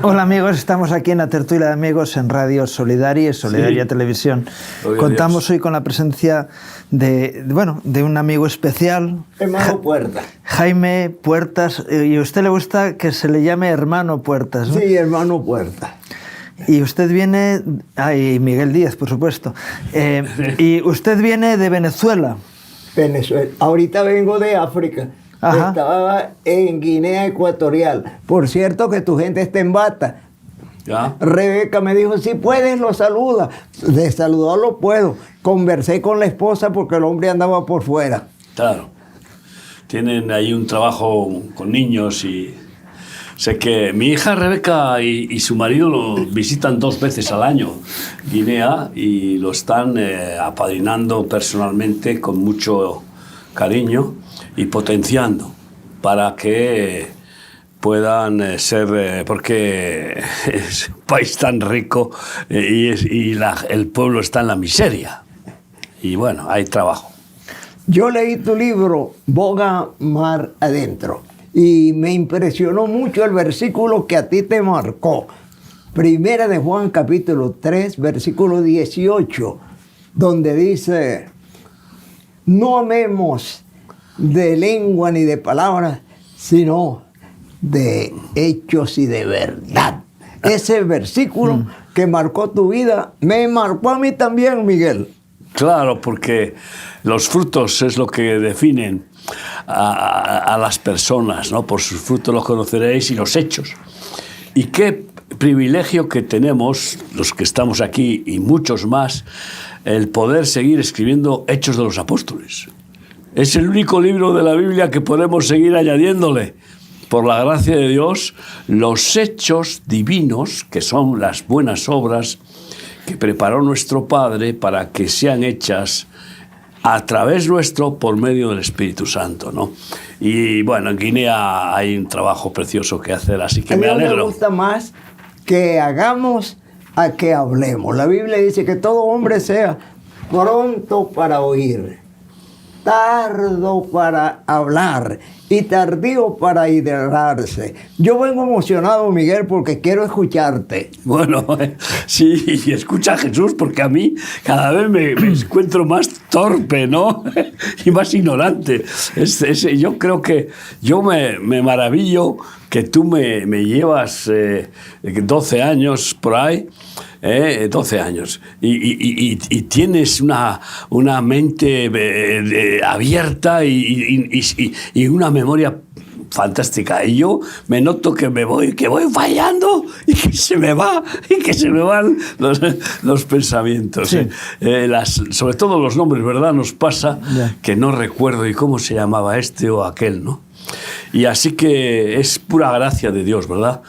Hola amigos, estamos aquí en la tertulia de amigos en Radio Solidaria y Solidaria Televisión. Contamos hoy con la presencia de un amigo especial. Hermano Puertas. Jaime Puertas, y a usted le gusta que se le llame hermano Puertas, ¿no? Sí, hermano Puertas. Y usted viene, y Miguel Díaz, por supuesto, y usted viene de Venezuela. Venezuela. Ahorita vengo de África. Ajá. Estaba en Guinea Ecuatorial. Por cierto que tu gente está en Bata. ¿Ya? Rebeca me dijo, si puedes, lo saluda. De saludarlo puedo. Conversé con la esposa porque el hombre andaba por fuera. Claro. Tienen ahí un trabajo con niños y sé que mi hija Rebeca y su marido lo visitan 2 veces al año, Guinea, y lo están apadrinando personalmente con mucho cariño y potenciando para que puedan ser, porque es un país tan rico el pueblo está en la miseria. Y bueno, hay trabajo. Yo leí tu libro, Boga Mar Adentro, y me impresionó mucho el versículo que a ti te marcó. Primera de Juan, capítulo 3, versículo 18, donde dice, no amemos de lengua ni de palabras, sino de hechos y de verdad. Ese versículo que marcó tu vida, me marcó a mí también, Miguel. Claro, porque los frutos es lo que definen a las personas, ¿no? Por sus frutos los conoceréis y los hechos. Y qué privilegio que tenemos, los que estamos aquí y muchos más, el poder seguir escribiendo Hechos de los Apóstoles. Es el único libro de la Biblia que podemos seguir añadiéndole, por la gracia de Dios, los hechos divinos, que son las buenas obras que preparó nuestro Padre para que sean hechas a través nuestro por medio del Espíritu Santo, ¿no? Y bueno, en Guinea hay un trabajo precioso que hacer, así que me alegro. Me gusta más que hagamos a que hablemos. La Biblia dice que todo hombre sea pronto para oír, tardo para hablar y tardío para airarse. Yo vengo emocionado, Miguel, porque quiero escucharte. Bueno, sí, y escucha a Jesús, porque a mí cada vez me encuentro más torpe, ¿no? Y más ignorante. Yo creo que yo me maravillo que tú me llevas 12 años por ahí, 12 años, y tienes una mente abierta y una memoria fantástica. Y yo me noto que voy fallando y que se me van los pensamientos. Sí. Sobre todo los nombres, ¿verdad? Nos pasa que no recuerdo y cómo se llamaba este o aquel, ¿no? Y así que es pura gracia de Dios, ¿verdad?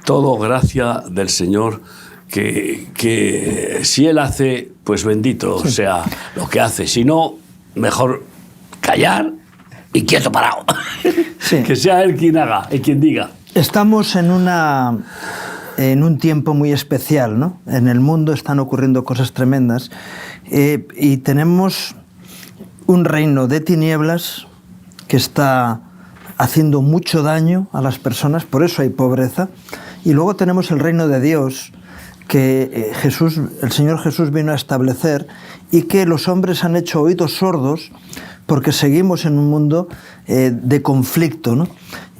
Todo gracia del Señor, que si Él hace, pues bendito sea lo que hace. Si no, mejor callar y quieto parado. Sí. Que sea Él quien haga y quien diga. Estamos en un tiempo muy especial, ¿no? En el mundo están ocurriendo cosas tremendas y tenemos un reino de tinieblas que está haciendo mucho daño a las personas, por eso hay pobreza. Y luego tenemos el reino de Dios que el Señor Jesús vino a establecer y que los hombres han hecho oídos sordos porque seguimos en un mundo de conflicto, ¿no?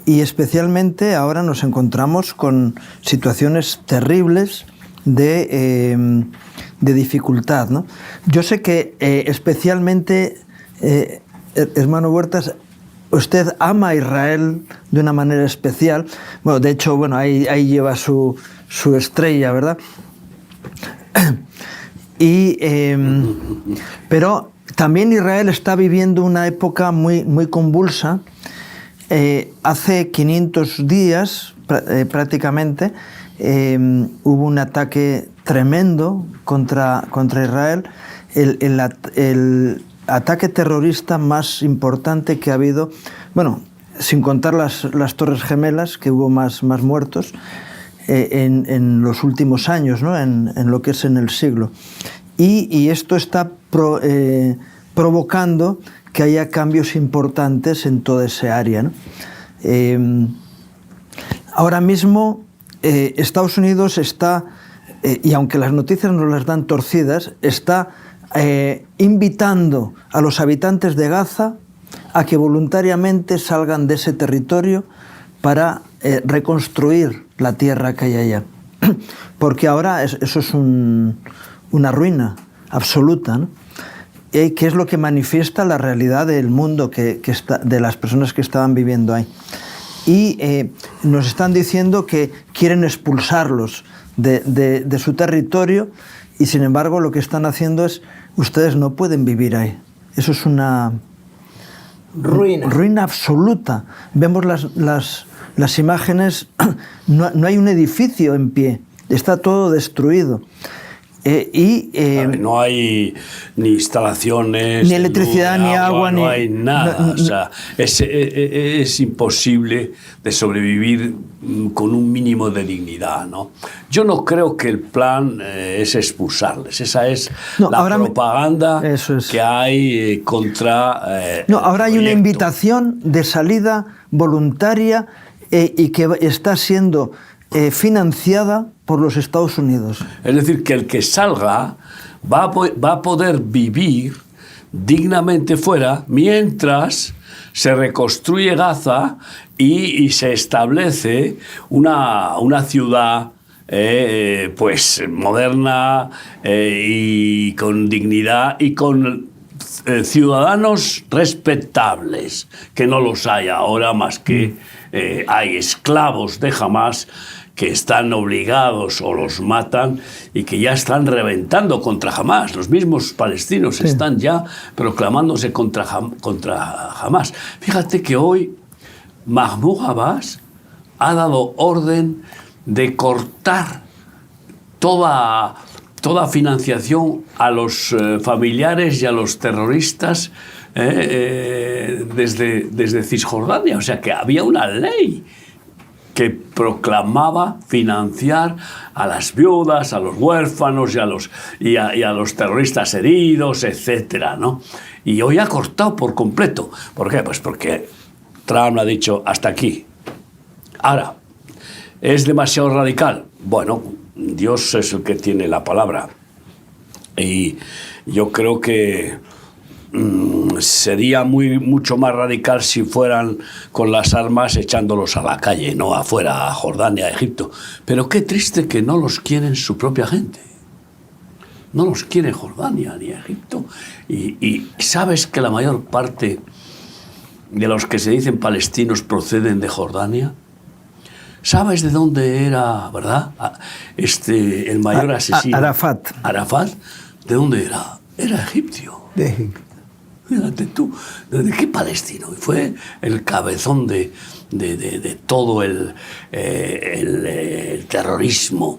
Y especialmente ahora nos encontramos con situaciones terribles de dificultad, ¿no? Yo sé que especialmente, hermano Huertas, usted ama a Israel de una manera especial. Bueno, de hecho, ahí lleva su estrella, ¿verdad? Pero también Israel está viviendo una época muy, muy convulsa. Hace 500 días, prácticamente, hubo un ataque tremendo contra Israel. El ataque terrorista más importante que ha habido, bueno, sin contar las Torres Gemelas, que hubo más muertos en los últimos años, ¿no? En lo que es en el siglo. Y esto está provocando que haya cambios importantes en toda esa área, ¿no? Ahora mismo Estados Unidos está, y aunque las noticias nos las dan torcidas, está invitando a los habitantes de Gaza a que voluntariamente salgan de ese territorio para reconstruir la tierra que hay allá. Porque ahora eso es una ruina absoluta, ¿no? Que es lo que manifiesta la realidad del mundo de las personas que estaban viviendo ahí. Y nos están diciendo que quieren expulsarlos de su territorio, y sin embargo lo que están haciendo es: ustedes no pueden vivir ahí. Eso es una ruina absoluta. Vemos las imágenes, no hay un edificio en pie, está todo destruido. No hay ni instalaciones, ni electricidad, ni agua, no hay nada. O sea, es imposible de sobrevivir con un mínimo de dignidad, ¿no? Yo no creo que el plan es expulsarles. Esa es la propaganda que hay contra. Ahora hay una invitación de salida voluntaria y que está siendo financiada por los Estados Unidos. Es decir, que el que salga va a poder vivir dignamente fuera mientras se reconstruye Gaza y se establece una ciudad pues moderna y con dignidad y con ciudadanos respetables, que no los hay ahora, más que hay esclavos de Hamás que están obligados o los matan y que ya están reventando contra Hamás. Los mismos palestinos están ya proclamándose contra Hamás. Fíjate que hoy Mahmoud Abbas ha dado orden de cortar toda financiación a los familiares y a los terroristas desde Cisjordania. O sea que había una ley que proclamaba financiar a las viudas, a los huérfanos y a los terroristas heridos, etcétera, ¿no? Y hoy ha cortado por completo. ¿Por qué? Pues porque Trump ha dicho hasta aquí. Ahora, ¿es demasiado radical? Bueno, Dios es el que tiene la palabra. Y yo creo que sería mucho más radical si fueran con las armas echándolos a la calle, no afuera, a Jordania, a Egipto. Pero qué triste que no los quieren su propia gente. No los quiere Jordania ni Egipto. Y sabes que la mayor parte de los que se dicen palestinos proceden de Jordania. ¿Sabes de dónde era, verdad? El mayor asesino. Arafat. Arafat, ¿de dónde era? Era egipcio. De Egipto. Fíjate tú, ¿de qué palestino? Y fue el cabezón de todo el terrorismo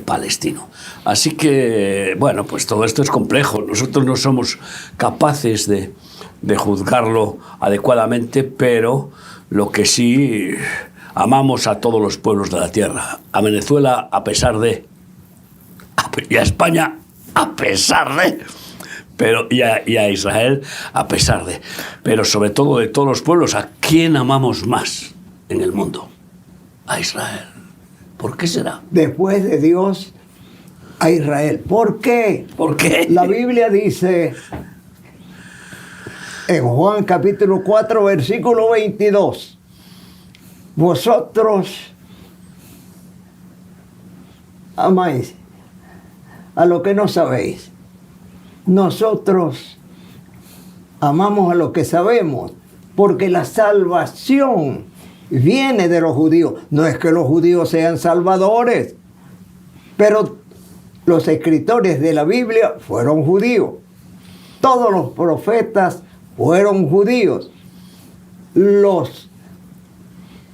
palestino. Así que, bueno, pues todo esto es complejo. Nosotros no somos capaces de juzgarlo adecuadamente, pero lo que sí, amamos a todos los pueblos de la tierra. A Venezuela, a pesar de... y a España, a pesar de... y a Israel, a pesar de... Pero sobre todo de todos los pueblos, ¿a quién amamos más en el mundo? A Israel. ¿Por qué será? Después de Dios, a Israel. ¿Por qué? ¿Por qué? La Biblia dice en Juan capítulo 4, versículo 22, vosotros amáis a lo que no sabéis. Nosotros amamos a lo que sabemos, porque la salvación viene de los judíos. No es que los judíos sean salvadores, pero los escritores de la Biblia fueron judíos. Todos los profetas fueron judíos. Los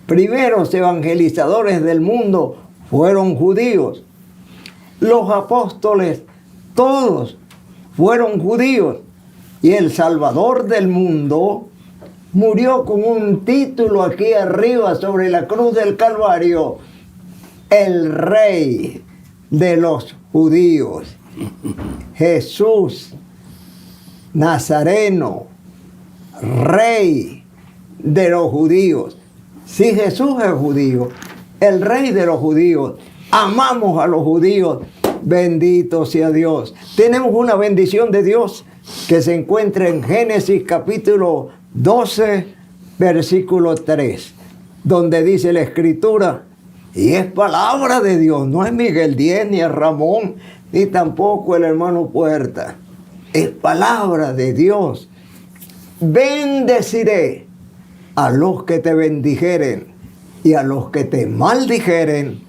primeros evangelizadores del mundo fueron judíos. Los apóstoles, todos fueron judíos. Y el Salvador del mundo murió con un título aquí arriba sobre la cruz del Calvario: el Rey de los judíos. Jesús Nazareno, Rey de los judíos. Si Jesús es judío, el rey de los judíos. Amamos a los judíos. Bendito sea Dios. Tenemos una bendición de Dios que se encuentra en Génesis capítulo 12, versículo 3, donde dice la Escritura, y es palabra de Dios, no es Miguel Díez, ni es Ramón, ni tampoco el hermano Puerta. Es palabra de Dios. Bendeciré a los que te bendijeren y a los que te maldijeren,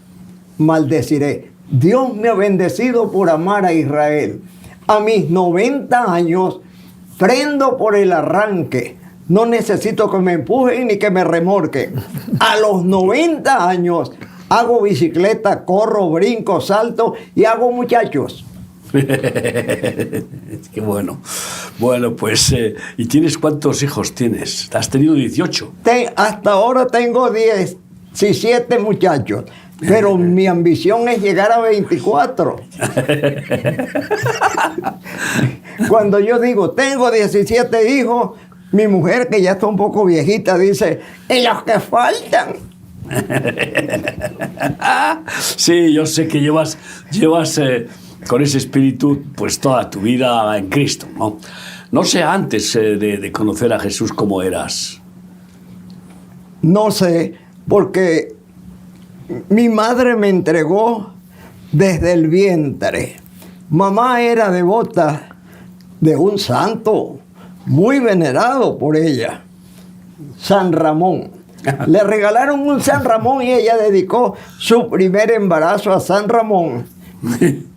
maldeciré. Dios me ha bendecido por amar a Israel. A mis 90 años, prendo por el arranque. No necesito que me empujen ni que me remorquen. A los 90 años, hago bicicleta, corro, brinco, salto y hago muchachos. Qué bueno. Bueno, pues, ¿y tienes cuántos hijos tienes? ¿Has tenido 18? Hasta ahora tengo 17 muchachos, pero mi ambición es llegar a 24. Cuando yo digo, tengo 17 hijos, mi mujer, que ya está un poco viejita, dice, ¿y los que faltan? Sí, yo sé que llevas con ese espíritu pues toda tu vida en Cristo, ¿no? No sé antes de conocer a Jesús cómo eras. No sé, porque mi madre me entregó desde el vientre. Mamá era devota de un santo muy venerado por ella, San Ramón. Le regalaron un San Ramón y ella dedicó su primer embarazo a San Ramón.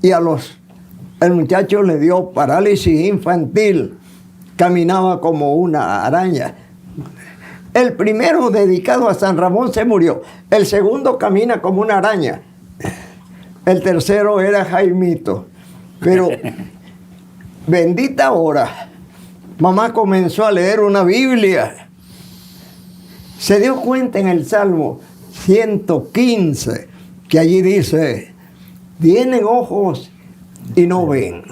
Y el muchacho le dio parálisis infantil, caminaba como una araña. El primero dedicado a San Ramón se murió, el segundo camina como una araña, el tercero era Jaimito. Pero bendita hora, mamá comenzó a leer una Biblia. Se dio cuenta en el Salmo 115 que allí dice, tienen ojos y no ven,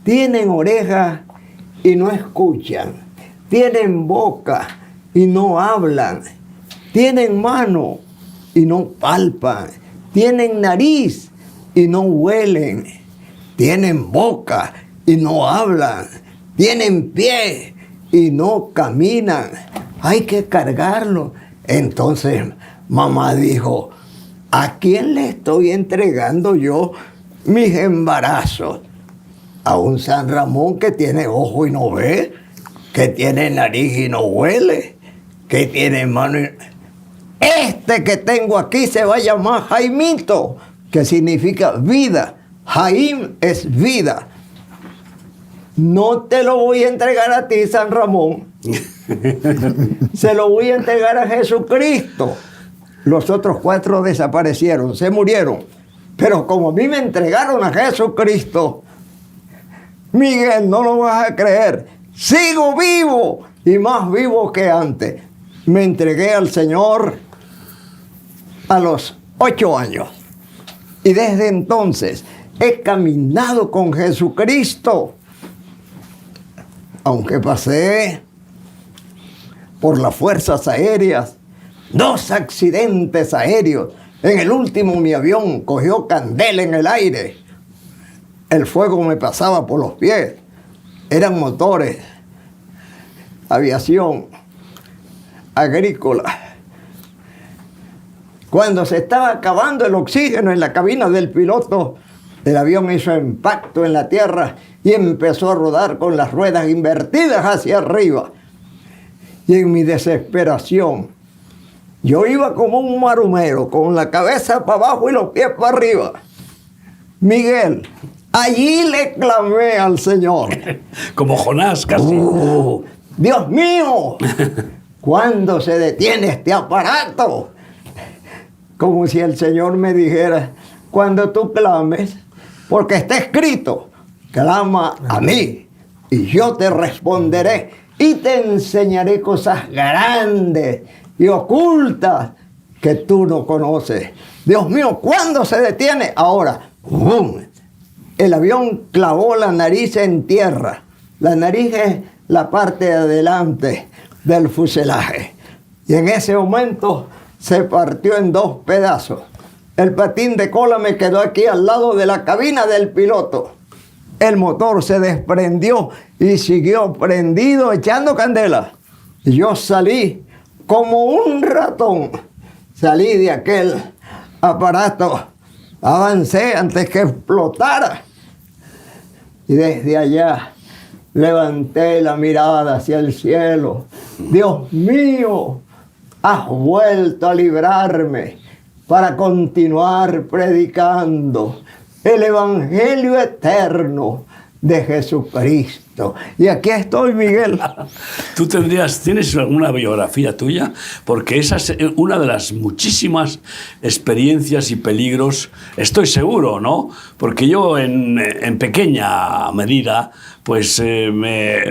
tienen orejas y no escuchan, tienen boca y no hablan, tienen mano y no palpan, tienen nariz y no huelen, tienen boca y no hablan, tienen pie y no caminan. Hay que cargarlo. Entonces mamá dijo, ¿a quién le estoy entregando yo mis embarazos? ¿A un San Ramón que tiene ojo y no ve? ¿Que tiene nariz y no huele? ¿Que tiene mano y... Este que tengo aquí se va a llamar Jaimito, que significa vida. Jaim es vida. No te lo voy a entregar a ti, San Ramón. Se lo voy a entregar a Jesucristo. Los otros 4 desaparecieron, se murieron. Pero como a mí me entregaron a Jesucristo, Miguel, no lo vas a creer, sigo vivo y más vivo que antes. Me entregué al Señor a los 8 años. Y desde entonces he caminado con Jesucristo. Aunque pasé por las fuerzas aéreas, 2 accidentes aéreos. En el último mi avión cogió candela en el aire. El fuego me pasaba por los pies. Eran motores, aviación, agrícola. Cuando se estaba acabando el oxígeno en la cabina del piloto, el avión hizo impacto en la tierra y empezó a rodar con las ruedas invertidas hacia arriba. Y en mi desesperación, yo iba como un marumero, con la cabeza para abajo y los pies para arriba. Miguel, allí le clamé al Señor. Como Jonás, casi. Dios mío, ¿cuándo se detiene este aparato? Como si el Señor me dijera, cuando tú clames, porque está escrito, clama a mí y yo te responderé y te enseñaré cosas grandes y ocultas que tú no conoces. Dios mío, ¿cuándo se detiene? Ahora, ¡bum! El avión clavó la nariz en tierra. La nariz es la parte de adelante del fuselaje. Y en ese momento se partió en 2 pedazos. El patín de cola me quedó aquí al lado de la cabina del piloto. El motor se desprendió y siguió prendido echando candela. Yo salí como un ratón. Salí de aquel aparato, avancé antes que explotara. Y desde allá levanté la mirada hacia el cielo. Dios mío, has vuelto a librarme para continuar predicando el Evangelio eterno de Jesucristo. Y aquí estoy, Miguel. ¿Tú tienes alguna biografía tuya? Porque esa es una de las muchísimas experiencias y peligros, estoy seguro, ¿no? Porque yo en pequeña medida, pues me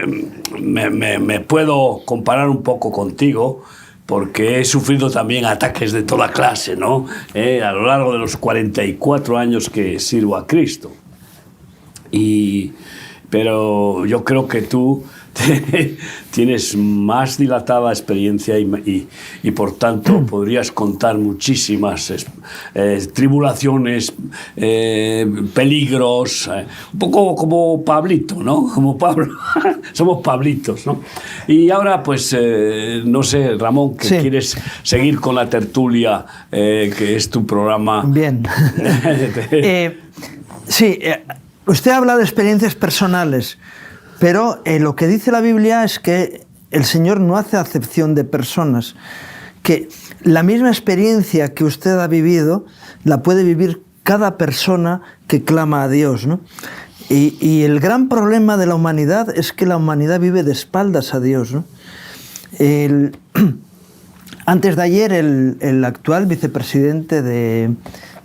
puedo comparar un poco contigo, porque he sufrido también ataques de toda clase, ¿no? A lo largo de los 44 años que sirvo a Cristo. Pero yo creo que tú tienes más dilatada experiencia y por tanto podrías contar muchísimas tribulaciones, peligros, un poco como Pablito, ¿no? Como Pablo. Somos Pablitos, ¿no? Y ahora, pues, no sé, Ramón, que Sí. quieres seguir con la tertulia, que es tu programa. Bien. Sí, usted habla de experiencias personales, pero lo que dice la Biblia es que el Señor no hace acepción de personas, que la misma experiencia que usted ha vivido la puede vivir cada persona que clama a Dios, ¿no? Y el gran problema de la humanidad es que la humanidad vive de espaldas a Dios, ¿no? Antes de ayer, el actual vicepresidente de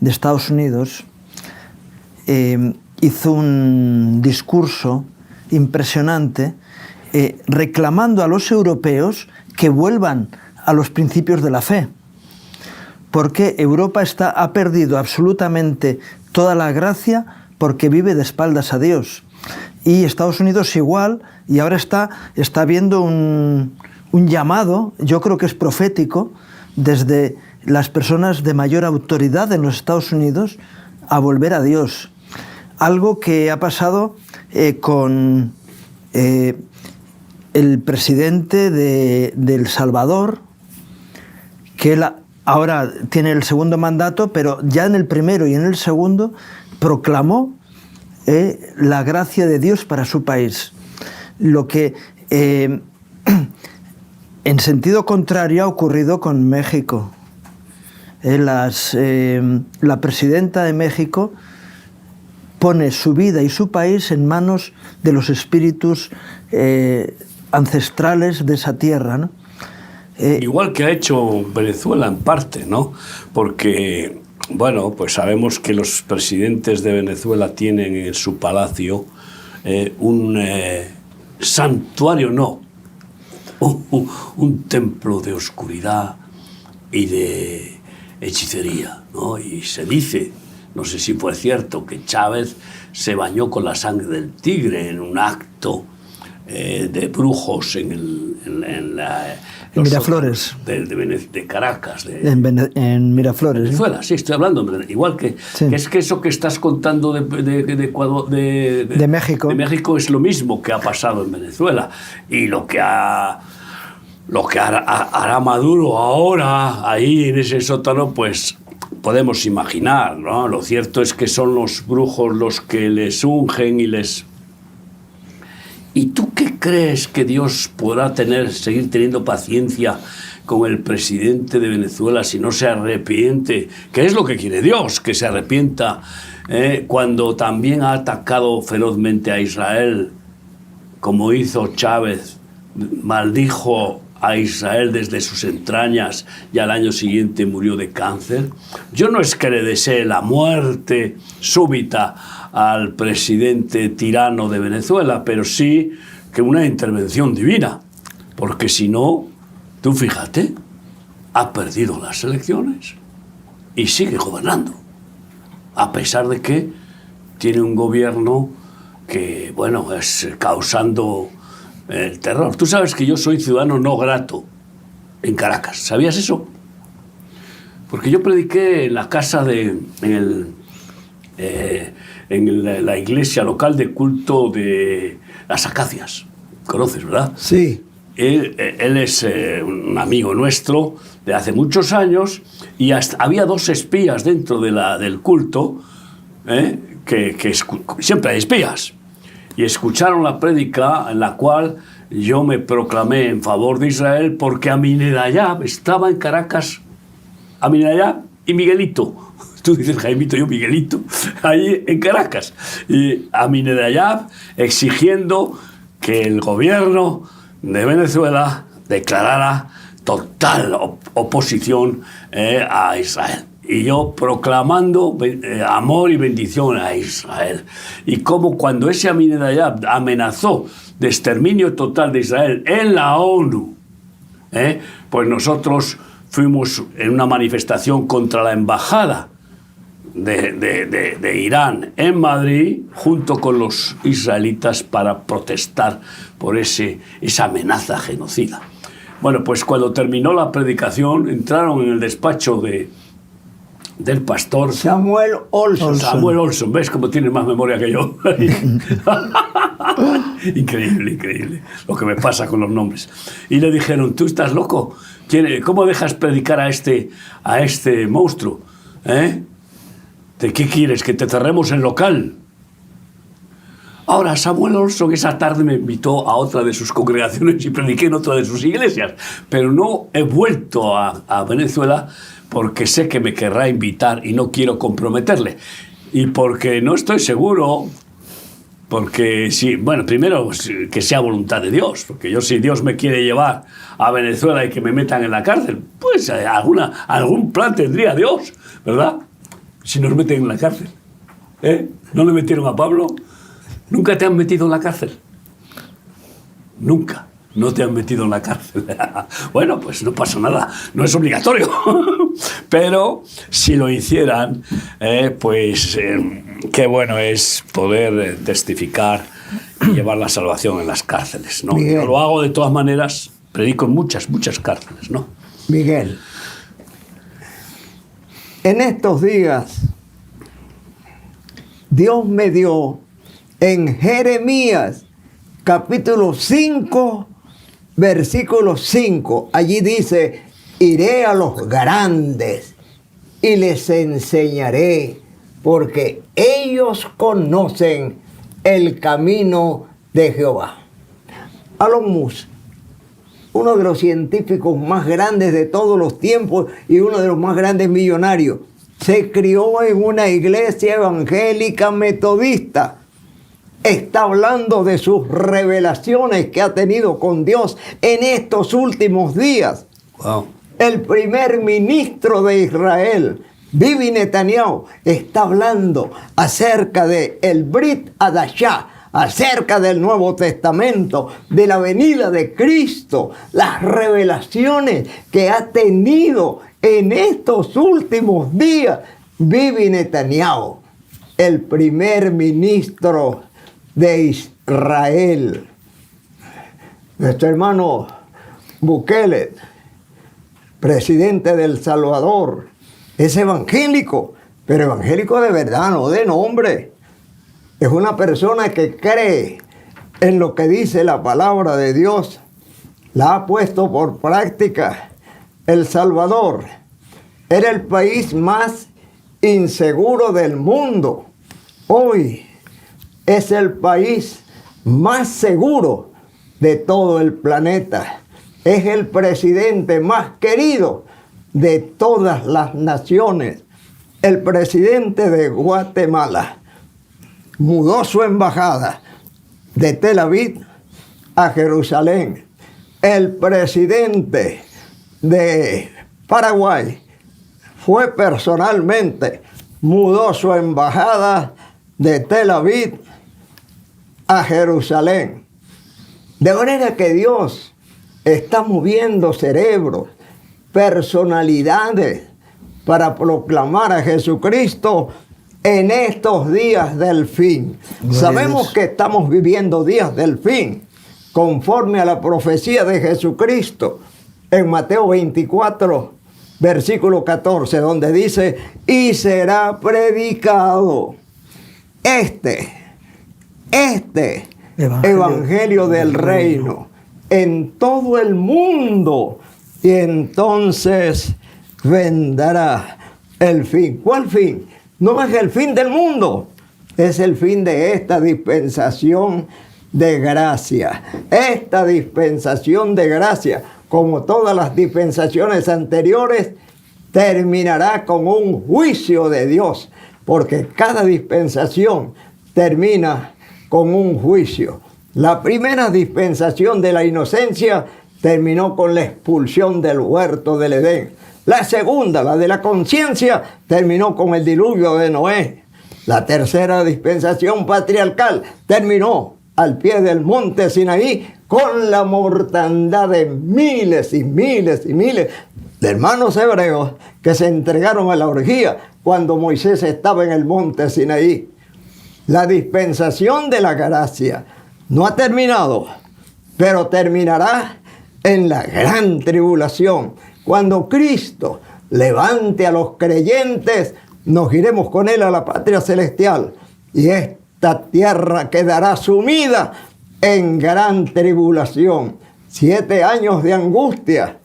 Estados Unidos hizo un discurso impresionante reclamando a los europeos que vuelvan a los principios de la fe, porque Europa ha perdido absolutamente toda la gracia porque vive de espaldas a Dios, y Estados Unidos igual, y ahora está viendo un llamado, yo creo que es profético, desde las personas de mayor autoridad en los Estados Unidos a volver a Dios. Algo que ha pasado con el presidente de El Salvador, que él ahora tiene el segundo mandato, pero ya en el primero y en el segundo proclamó la gracia de Dios para su país. Lo que en sentido contrario ha ocurrido con México. La presidenta de México pone su vida y su país en manos de los espíritus ancestrales de esa tierra, ¿no? Igual que ha hecho Venezuela en parte, ¿no? Porque, bueno, pues sabemos que los presidentes de Venezuela tienen en su palacio un santuario, no, un templo de oscuridad y de hechicería, ¿no? Y se dice, no sé si fue cierto, que Chávez se bañó con la sangre del tigre en un acto de brujos en Miraflores. De Caracas. En Miraflores. Venezuela, sí, estoy hablando. Igual que, Sí. que es que eso que estás contando de Ecuador, De México. De México es lo mismo que ha pasado en Venezuela. Y lo que hará Maduro ahora, ahí en ese sótano, pues podemos imaginar, ¿no? Lo cierto es que son los brujos los que les ungen y les... ¿Y tú qué crees que Dios podrá seguir teniendo paciencia con el presidente de Venezuela si no se arrepiente? ¿Qué es lo que quiere Dios? Que se arrepienta cuando también ha atacado ferozmente a Israel, como hizo Chávez, maldijo a Israel desde sus entrañas y al año siguiente murió de cáncer. Yo no es que le desee la muerte súbita al presidente tirano de Venezuela, pero sí que una intervención divina, porque si no, tú fíjate, ha perdido las elecciones y sigue gobernando, a pesar de que tiene un gobierno que, bueno, es causando el terror. Tú sabes que yo soy ciudadano no grato en Caracas, ¿sabías eso? Porque yo prediqué en la casa en la iglesia local de culto de las Acacias. ¿Conoces, verdad? Sí. Él es un amigo nuestro de hace muchos años y hasta había 2 espías dentro del culto, siempre hay espías, y escucharon la prédica en la cual yo me proclamé en favor de Israel porque Aminadab estaba en Caracas, Aminadab y Miguelito. Tú dices Jaimito, yo Miguelito, ahí en Caracas. Y Aminadab exigiendo que el gobierno de Venezuela declarara total oposición a Israel. Y yo proclamando amor y bendición a Israel. Y como cuando ese Aminadab amenazó de exterminio total de Israel en la ONU, pues nosotros fuimos en una manifestación contra la embajada de Irán en Madrid, junto con los israelitas, para protestar por esa amenaza genocida. Bueno, pues cuando terminó la predicación, entraron en el despacho del pastor Samuel Olson. Samuel Olson, ¿ves cómo tiene más memoria que yo? Increíble lo que me pasa con los nombres. Y le dijeron, ¿tú estás loco? ¿Cómo dejas predicar a este monstruo? ¿De qué quieres? ¿Que te cerremos el local? Ahora, Samuel Olson esa tarde me invitó a otra de sus congregaciones y prediqué en otra de sus iglesias, pero no he vuelto a Venezuela porque sé que me querrá invitar y no quiero comprometerle. Y porque no estoy seguro, porque sí, bueno, primero que sea voluntad de Dios, porque yo, si Dios me quiere llevar a Venezuela y que me metan en la cárcel, pues algún plan tendría Dios, ¿verdad? Si nos meten en la cárcel. ¿No le metieron a Pablo? ¿Nunca te han metido en la cárcel? Nunca. No te han metido en la cárcel. Bueno, pues no pasa nada. No es obligatorio. Pero si lo hicieran, pues qué bueno es poder testificar y llevar la salvación en las cárceles, ¿no? Yo lo hago de todas maneras. Predico en muchas cárceles, ¿no? Miguel, en estos días, Dios me dio en Jeremías, capítulo 5, versículo 5. Allí dice, iré a los grandes y les enseñaré, porque ellos conocen el camino de Jehová. Elon Musk, uno de los científicos más grandes de todos los tiempos y uno de los más grandes millonarios, se crió en una iglesia evangélica metodista. Está hablando de sus revelaciones que ha tenido con Dios en estos últimos días. Wow. El primer ministro de Israel, Bibi Netanyahu, está hablando acerca de el Brit Hadashah, acerca del Nuevo Testamento, de la venida de Cristo, las revelaciones que ha tenido en estos últimos días Bibi Netanyahu, el primer ministro de Israel. Nuestro hermano Bukele, presidente de El Salvador, es evangélico, pero evangélico de verdad, no de nombre. Es una persona que cree en lo que dice la palabra de Dios, la ha puesto por práctica. El Salvador era el país más inseguro del mundo. Hoy es el país más seguro de todo el planeta. Es el presidente más querido de todas las naciones. El presidente de Guatemala mudó su embajada de Tel Aviv a Jerusalén. El presidente de Paraguay fue personalmente, mudó su embajada de Tel Aviv a Jerusalén. De manera que Dios está moviendo cerebros, personalidades, para proclamar a Jesucristo en estos días del fin. Sabemos que estamos viviendo días del fin, conforme a la profecía de Jesucristo en Mateo 24, versículo 14, donde dice, y será predicado este evangelio del reino en todo el mundo, y entonces vendrá el fin. ¿Cuál fin? No es el fin del mundo, es el fin de esta dispensación de gracia. Esta dispensación de gracia, como todas las dispensaciones anteriores, terminará con un juicio de Dios, porque cada dispensación termina con un juicio. La primera dispensación de la inocencia terminó con la expulsión del huerto del Edén. La segunda, la de la conciencia, terminó con el diluvio de Noé. La tercera dispensación patriarcal terminó al pie del monte Sinaí con la mortandad de miles y miles y miles de hermanos hebreos que se entregaron a la orgía cuando Moisés estaba en el monte Sinaí. La dispensación de la gracia no ha terminado, pero terminará en la gran tribulación. Cuando Cristo levante a los creyentes, nos iremos con Él a la patria celestial. Y esta tierra quedará sumida en gran tribulación. 7 años de angustia.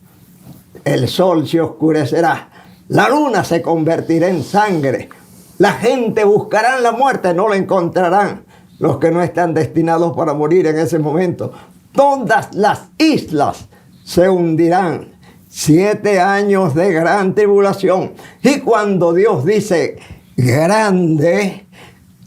El sol se oscurecerá. La luna se convertirá en sangre. La gente buscará la muerte, no la encontrarán. Los que no están destinados para morir en ese momento. Todas las islas se hundirán. 7 años de gran tribulación. Y cuando Dios dice grande,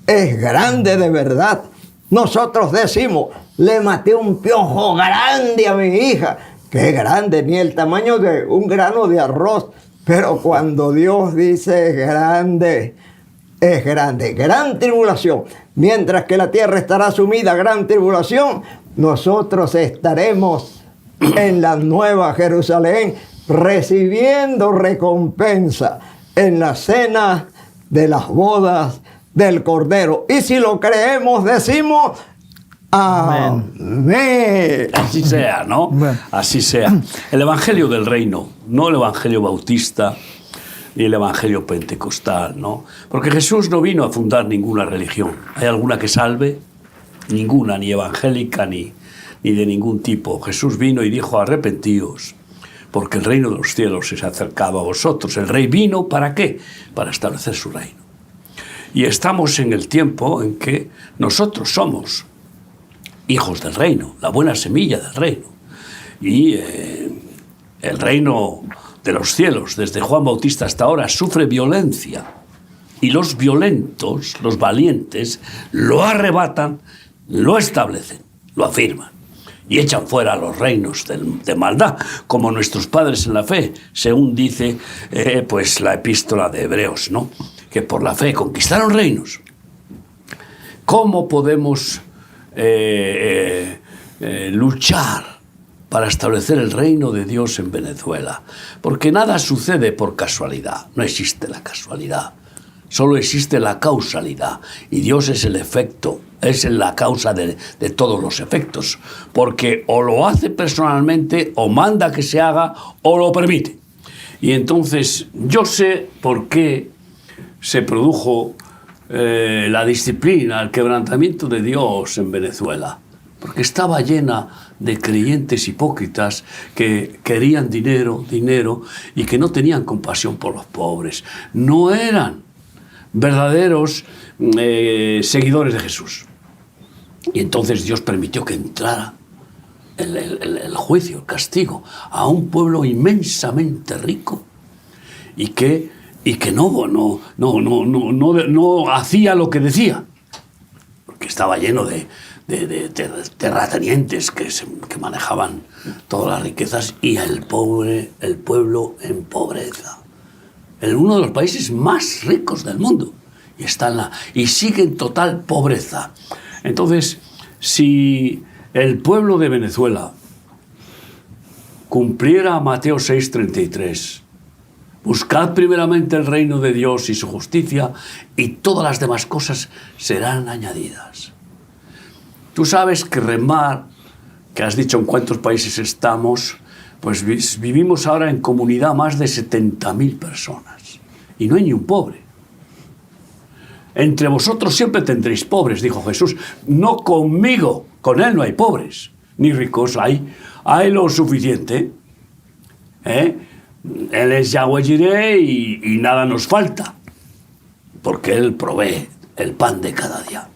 es grande de verdad. Nosotros decimos, le maté un piojo grande a mi hija. Qué grande, ni el tamaño de un grano de arroz. Pero cuando Dios dice grande, es grande. Gran tribulación. Mientras que la tierra estará sumida, gran tribulación, nosotros estaremos en la nueva Jerusalén, recibiendo recompensa en la cena de las bodas del Cordero. Y si lo creemos, decimos amén. Así sea, ¿no? Bueno. Así sea. El Evangelio del Reino, no el Evangelio bautista ni el Evangelio pentecostal, ¿no? Porque Jesús no vino a fundar ninguna religión. ¿Hay alguna que salve? Ninguna, ni evangélica, ni de ningún tipo. Jesús vino y dijo, arrepentíos, porque el reino de los cielos se ha acercado a vosotros. El rey vino, ¿para qué? Para establecer su reino. Y estamos en el tiempo en que nosotros somos hijos del reino, la buena semilla del reino. Y el reino de los cielos, desde Juan Bautista hasta ahora, sufre violencia. Y los violentos, los valientes, lo arrebatan, lo establecen, lo afirman. Y echan fuera a los reinos de maldad, como nuestros padres en la fe, según dice pues la epístola de Hebreos, ¿no? Que por la fe conquistaron reinos. ¿Cómo podemos luchar para establecer el reino de Dios en Venezuela? Porque nada sucede por casualidad, no existe la casualidad. Solo existe la causalidad, y Dios es el efecto, es la causa de todos los efectos, porque o lo hace personalmente, o manda que se haga, o lo permite. Y entonces yo sé por qué se produjo la disciplina, el quebrantamiento de Dios en Venezuela, porque estaba llena de creyentes hipócritas que querían dinero, y que no tenían compasión por los pobres. No eran verdaderos seguidores de Jesús. Y entonces Dios permitió que entrara el juicio, el castigo a un pueblo inmensamente rico y que no hacía lo que decía, porque estaba lleno de terratenientes que manejaban todas las riquezas, y el pueblo en pobreza. Uno de los países más ricos del mundo, y sigue en total pobreza. Entonces, si el pueblo de Venezuela cumpliera Mateo 6:33, buscad primeramente el reino de Dios y su justicia, y todas las demás cosas serán añadidas. Tú sabes que remar, que has dicho en cuántos países estamos, Pues vivimos ahora en comunidad más de 70.000 personas. Y no hay ni un pobre. Entre vosotros siempre tendréis pobres, dijo Jesús. No conmigo, con Él no hay pobres, ni ricos, hay lo suficiente. Él es Yahweh Jireh y nada nos falta, porque Él provee el pan de cada día.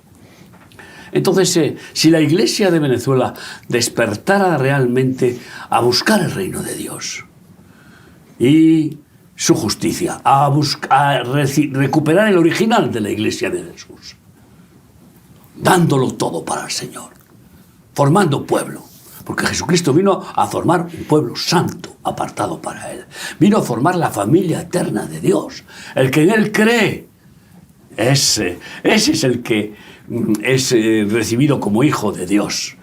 Entonces, si la Iglesia de Venezuela despertara realmente a buscar el reino de Dios y su justicia, a recuperar el original de la Iglesia de Jesús, dándolo todo para el Señor, formando pueblo, porque Jesucristo vino a formar un pueblo santo, apartado para Él. Vino a formar la familia eterna de Dios. El que en Él cree, ese es el que es recibido como hijo de Dios.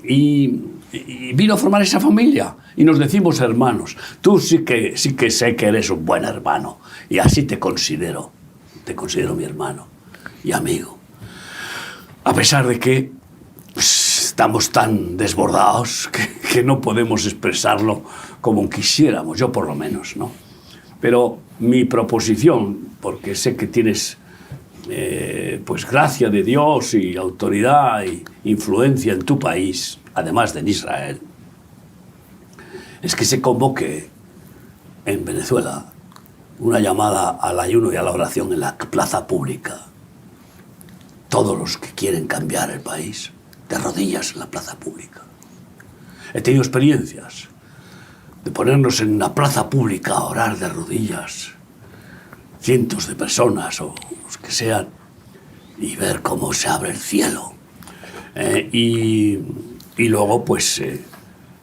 Y vino a formar esa familia. Y nos decimos hermanos. Tú sí que sé que eres un buen hermano. Y así te considero. Te considero mi hermano y amigo. A pesar de que estamos tan desbordados que no podemos expresarlo como quisiéramos, yo por lo menos, ¿no? Pero mi proposición, porque sé que tienes pues gracia de Dios y autoridad e influencia en tu país, además de en Israel, es que se convoque en Venezuela una llamada al ayuno y a la oración en la plaza pública. Todos los que quieren cambiar el país, de rodillas en la plaza pública. He tenido experiencias de ponernos en una plaza pública a orar de rodillas, cientos de personas o los que sean, y ver cómo se abre el cielo. Y luego, pues,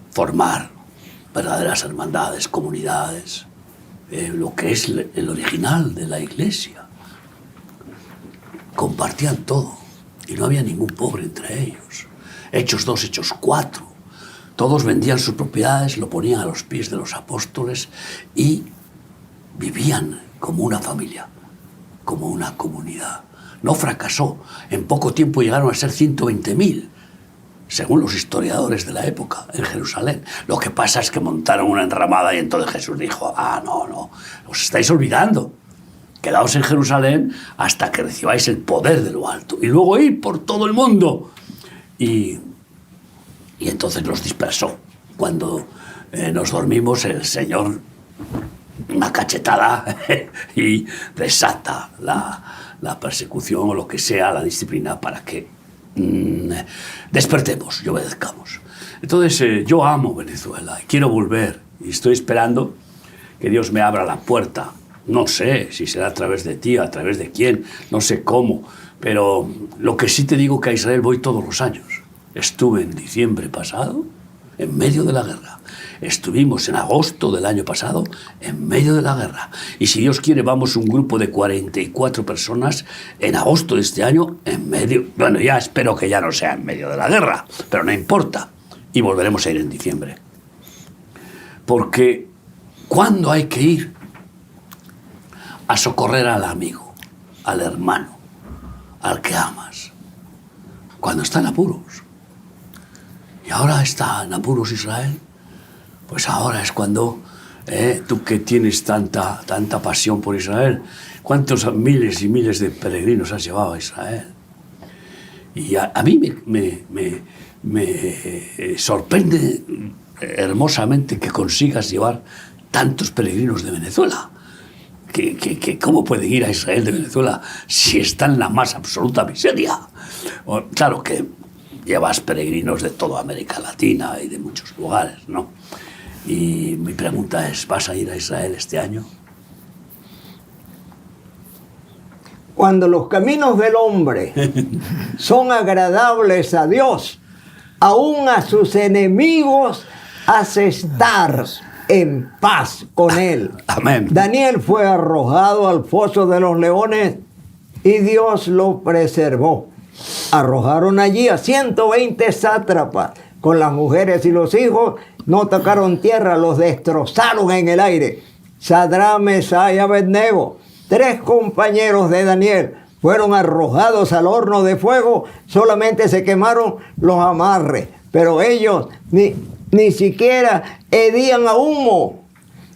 formar verdaderas hermandades, comunidades, lo que es el original de la Iglesia. Compartían todo y no había ningún pobre entre ellos. Hechos 2, Hechos 4. Todos vendían sus propiedades, lo ponían a los pies de los apóstoles y vivían como una familia, como una comunidad. No fracasó. En poco tiempo llegaron a ser 120.000, según los historiadores de la época, en Jerusalén. Lo que pasa es que montaron una enramada y entonces Jesús dijo: no, os estáis olvidando. Quedaos en Jerusalén hasta que recibáis el poder de lo alto. Y luego id por todo el mundo. Y entonces los dispersó. Cuando nos dormimos, el Señor, una cachetada, y desata la persecución o lo que sea, la disciplina, para que despertemos y obedezcamos. Entonces, yo amo Venezuela y quiero volver. Y estoy esperando que Dios me abra la puerta. No sé si será a través de ti, a través de quién, no sé cómo, pero lo que sí te digo, que a Israel voy todos los años. Estuve en diciembre pasado, en medio de la guerra. Estuvimos en agosto del año pasado, en medio de la guerra. Y si Dios quiere, vamos un grupo de 44 personas en agosto de este año, en medio... Bueno, ya espero que ya no sea en medio de la guerra, pero no importa. Y volveremos a ir en diciembre. Porque, ¿cuándo hay que ir? A socorrer al amigo, al hermano, al que amas, cuando está en apuros. Y ahora está en apuros Israel. Pues ahora es cuando tú, que tienes tanta pasión por Israel, ¿cuántos miles y miles de peregrinos has llevado a Israel? Y a mí me sorprende hermosamente que consigas llevar tantos peregrinos de Venezuela. ¿Cómo pueden ir a Israel de Venezuela si está en la más absoluta miseria? Claro que llevas peregrinos de toda América Latina y de muchos lugares, ¿no? Y mi pregunta es, ¿vas a ir a Israel este año? Cuando los caminos del hombre son agradables a Dios, aún a sus enemigos hace estar en paz con él. Amén. Daniel fue arrojado al foso de los leones y Dios lo preservó. Arrojaron allí a 120 sátrapas con las mujeres y los hijos. No tocaron tierra, los destrozaron en el aire. Sadrach, Mesach y Abednego, 3 compañeros de Daniel, fueron arrojados al horno de fuego. Solamente se quemaron los amarres, pero ellos ni siquiera hedían a humo,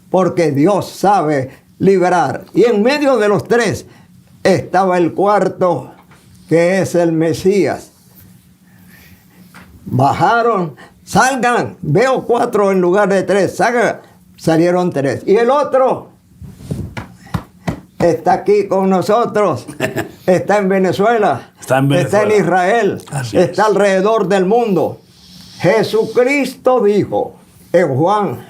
porque Dios sabe librar. Y en medio de los tres estaba el cuarto, que es el Mesías. Bajaron, salgan, veo 4 en lugar de 3, salgan, salieron 3. Y el otro está aquí con nosotros, está en Venezuela, está en Israel, está alrededor del mundo. Jesucristo dijo en Juan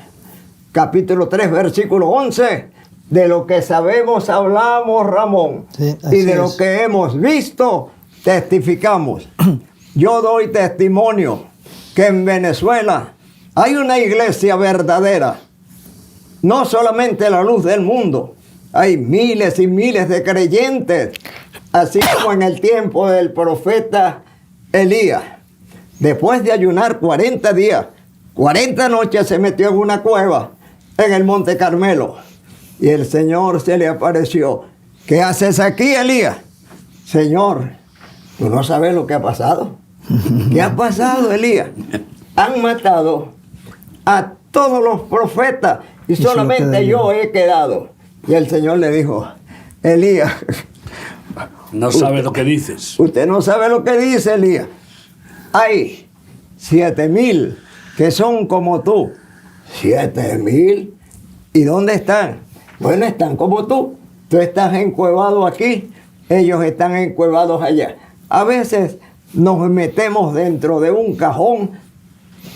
capítulo 3, versículo 11, de lo que sabemos hablamos, Ramón, sí, y de lo es. que hemos visto testificamos. Yo doy testimonio que en Venezuela hay una iglesia verdadera, no solamente la luz del mundo, hay miles y miles de creyentes, así como en el tiempo del profeta Elías. Después de ayunar 40 días, 40 noches se metió en una cueva en el Monte Carmelo. Y el Señor se le apareció. ¿Qué haces aquí, Elías? Señor, tú no sabes lo que ha pasado. ¿Qué ha pasado, Elías? Han matado a todos los profetas y solamente yo he quedado. Y el Señor le dijo, Elías, no sabe lo que dices. Usted no sabe lo que dice, Elías. Hay 7,000 que son como tú. 7,000. ¿Y dónde están? Bueno, están como tú. Tú estás encuevado aquí, ellos están encuevados allá. A veces nos metemos dentro de un cajón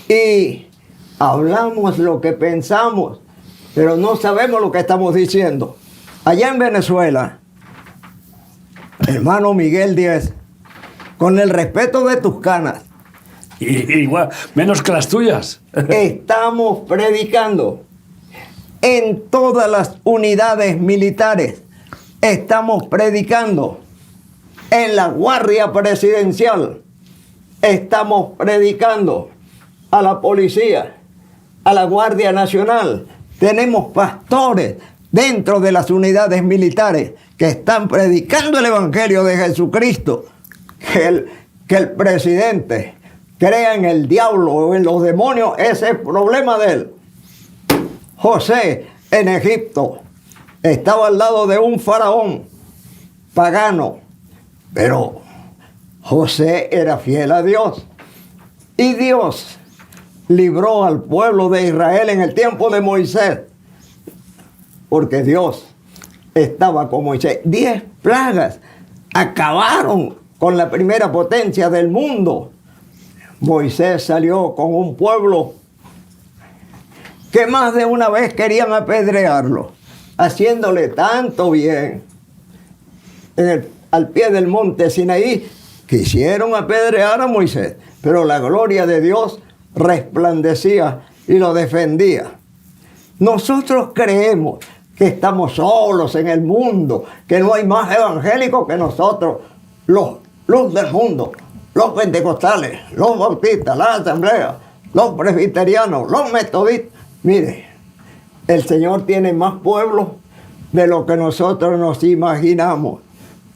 y hablamos lo que pensamos, pero no sabemos lo que estamos diciendo. Allá en Venezuela, hermano Miguel Díez, con el respeto de tus canas, Igual, menos que las tuyas. estamos predicando en todas las unidades militares. Estamos predicando en la Guardia Presidencial. Estamos predicando a la policía, a la Guardia Nacional. Tenemos pastores dentro de las unidades militares que están predicando el Evangelio de Jesucristo. Que el presidente crea en el diablo o en los demonios, ese es el problema de él. José en Egipto estaba al lado de un faraón pagano, pero José era fiel a Dios. Y Dios libró al pueblo de Israel en el tiempo de Moisés, porque Dios estaba con Moisés. 10 plagas acabaron con la primera potencia del mundo. Moisés salió con un pueblo que más de una vez querían apedrearlo, haciéndole tanto bien. Al pie del monte Sinaí quisieron apedrear a Moisés, pero la gloria de Dios resplandecía y lo defendía. Nosotros creemos que estamos solos en el mundo, que no hay más evangélicos que nosotros, los luz del mundo, los pentecostales, los bautistas, la asamblea, los presbiterianos, los metodistas. Mire, el Señor tiene más pueblos de lo que nosotros nos imaginamos.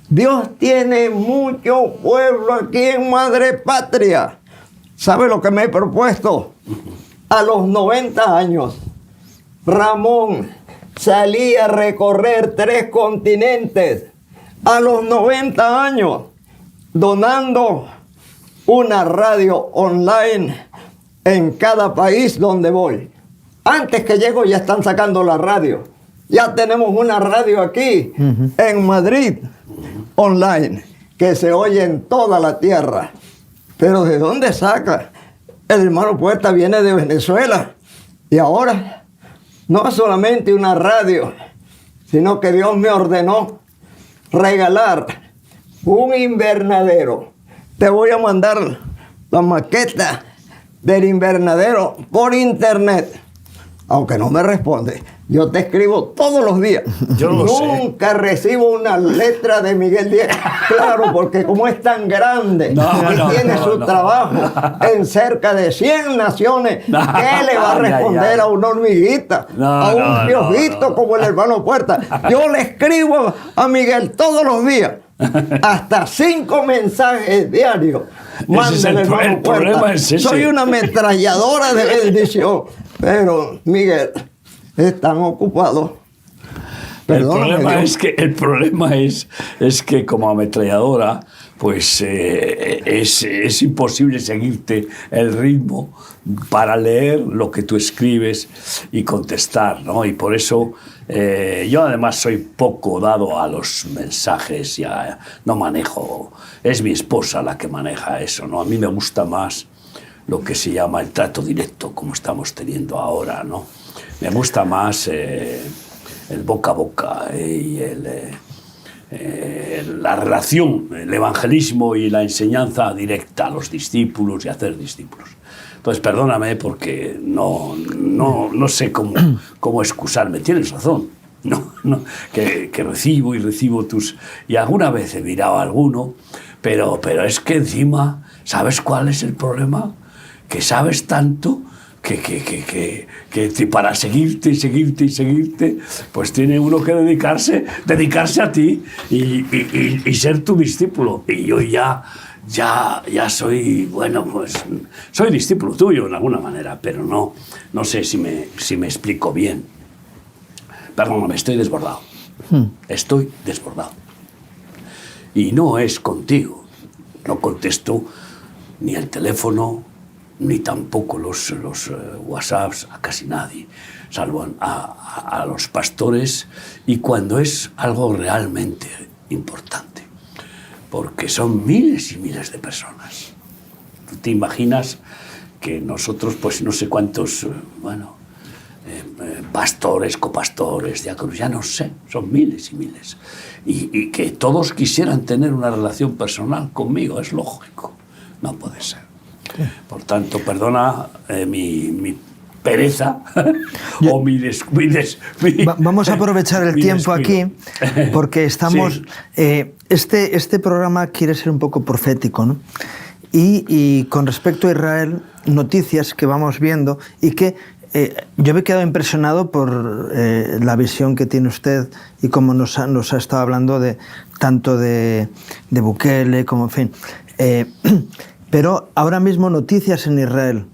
Dios tiene mucho pueblo aquí en Madre Patria. ¿Sabe lo que me he propuesto? A los 90 años, Ramón salía a recorrer 3 continentes. A los 90 años, donando una radio online en cada país donde voy. Antes que llego ya están sacando la radio. Ya tenemos una radio aquí en Madrid online que se oye en toda la tierra. Pero ¿de dónde saca? El hermano Puerta viene de Venezuela. Y ahora no solamente una radio, sino que Dios me ordenó regalar un invernadero. Te voy a mandar la maqueta del invernadero por internet. aunque no me responde. Yo te escribo todos los días. Yo lo sé. Nunca recibo una letra de Miguel Díaz. Claro, porque como es tan grande y tiene su trabajo en cerca de 100 naciones, ¿qué le va a responder a una hormiguita? A un piojito como el hermano Puerta. Yo le escribo a Miguel todos los días. Hasta 5 mensajes diarios. El problema es ese. Soy una ametralladora de bendición. Pero, Miguel, están ocupados. Perdóname, El problema es que como ametralladora, pues es imposible seguirte el ritmo para leer lo que tú escribes y contestar, ¿no? Y por eso yo además soy poco dado a los mensajes, no manejo, es mi esposa la que maneja eso, ¿no? A mí me gusta más lo que se llama el trato directo, como estamos teniendo ahora, ¿no? Me gusta más el boca a boca y la relación, el evangelismo y la enseñanza directa a los discípulos y hacer discípulos. Entonces, perdóname porque no sé cómo excusarme. Tienes razón, que recibo tus... Y alguna vez he mirado a alguno, pero es que encima, ¿sabes cuál es el problema? Que sabes tanto que para seguirte, pues tiene uno que dedicarse a ti y ser tu discípulo. Y yo ya soy, bueno, pues soy discípulo tuyo en alguna manera, pero no sé si me explico bien. Perdóname, estoy desbordado. Estoy desbordado. Y no es contigo. No contesto ni el teléfono, ni tampoco los WhatsApps a casi nadie, salvo a los pastores, y cuando es algo realmente importante, porque son miles y miles de personas. ¿Tú te imaginas que nosotros, pues no sé cuántos, pastores, copastores, diáconos, ya no sé, son miles y miles, y que todos quisieran tener una relación personal conmigo, es lógico, no puede ser. Por tanto, perdona mi pereza o Vamos a aprovechar el tiempo aquí, porque estamos... Sí. Este programa quiere ser un poco profético, ¿no? Y con respecto a Israel, noticias que vamos viendo y que yo me he quedado impresionado por la visión que tiene usted y cómo nos ha estado hablando tanto de Bukele como, en fin... Pero ahora mismo noticias en Israel.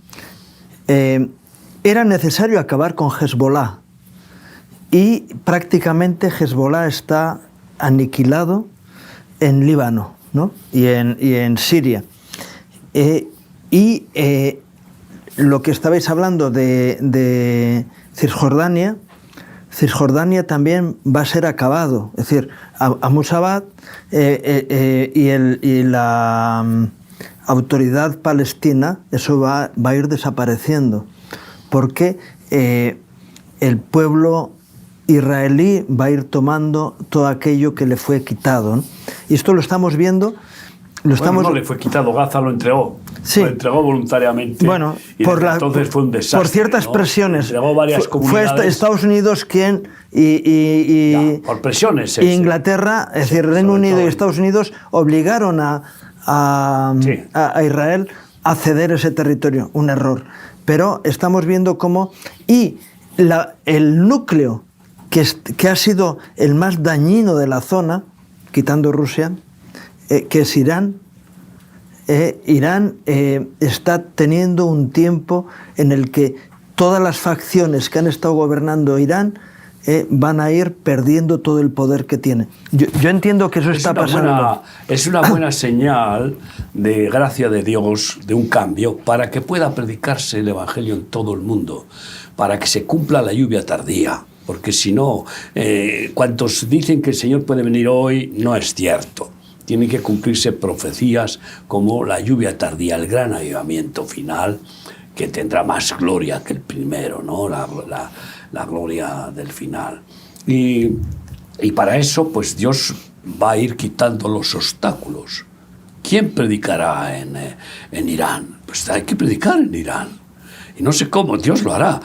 Era necesario acabar con Hezbollah y prácticamente Hezbollah está aniquilado en Líbano, ¿no? y en Siria. Lo que estabais hablando de Cisjordania también va a ser acabado. Es decir, a Musabat y la... autoridad palestina, eso va a ir desapareciendo, porque el pueblo israelí va a ir tomando todo aquello que le fue quitado, ¿no? Y esto lo estamos viendo... No le fue quitado, Gaza lo entregó. Sí. Lo entregó voluntariamente. Bueno, entonces fue un desastre. Por ciertas presiones. Entregó varias comunidades. Fue Estados Unidos quien... por presiones. Y Inglaterra, es decir, Reino Unido y Estados Unidos obligaron a Israel a ceder ese territorio, un error. Pero estamos viendo cómo... Y el núcleo que ha sido el más dañino de la zona, quitando Rusia, que es Irán. Irán está teniendo un tiempo en el que todas las facciones que han estado gobernando Irán van a ir perdiendo todo el poder que tiene. Yo entiendo que eso está pasando. Es una buena señal de gracia de Dios, de un cambio, para que pueda predicarse el Evangelio en todo el mundo, para que se cumpla la lluvia tardía. Porque si no, cuantos dicen que el Señor puede venir hoy, no es cierto. Tienen que cumplirse profecías como la lluvia tardía, el gran avivamiento final, que tendrá más gloria que el primero, ¿no? La gloria del final. Y para eso, pues Dios va a ir quitando los obstáculos. ¿Quién predicará en Irán? Pues hay que predicar en Irán. Y no sé cómo, Dios lo hará.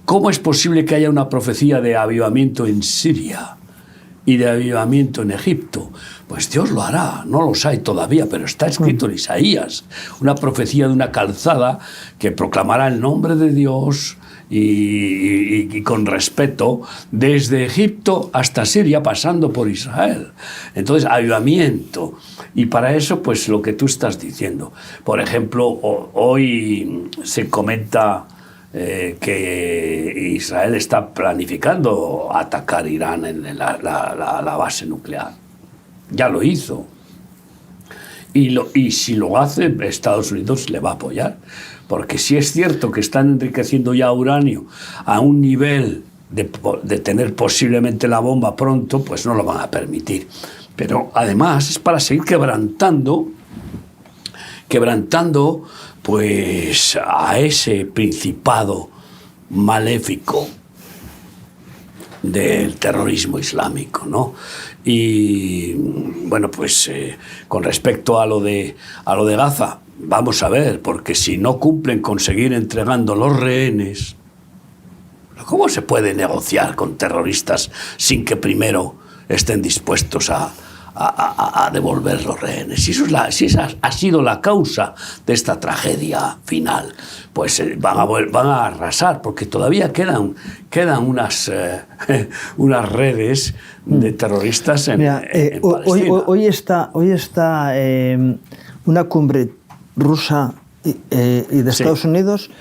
¿Cómo es posible que haya una profecía de avivamiento en Siria y de avivamiento en Egipto? Pues Dios lo hará, no los hay todavía, pero está escrito en Isaías, una profecía de una calzada que proclamará el nombre de Dios y con respeto desde Egipto hasta Siria, pasando por Israel. Entonces, avivamiento. Y para eso, pues lo que tú estás diciendo. Por ejemplo, hoy se comenta que Israel está planificando atacar Irán en la base nuclear. Ya lo hizo. Y si lo hace, Estados Unidos le va a apoyar. Porque si es cierto que están enriqueciendo ya uranio a un nivel de tener posiblemente la bomba pronto, pues no lo van a permitir. Pero además es para seguir quebrantando pues a ese principado maléfico del terrorismo islámico, ¿no? Y bueno, pues con respecto a lo de Gaza, vamos a ver, porque si no cumplen con seguir entregando los rehenes, ¿cómo se puede negociar con terroristas sin que primero estén dispuestos a devolver los rehenes? Si esa ha sido la causa de esta tragedia final, pues van a arrasar, porque todavía quedan unas redes de terroristas en Palestina. Hoy está una cumbre rusa y de Estados Unidos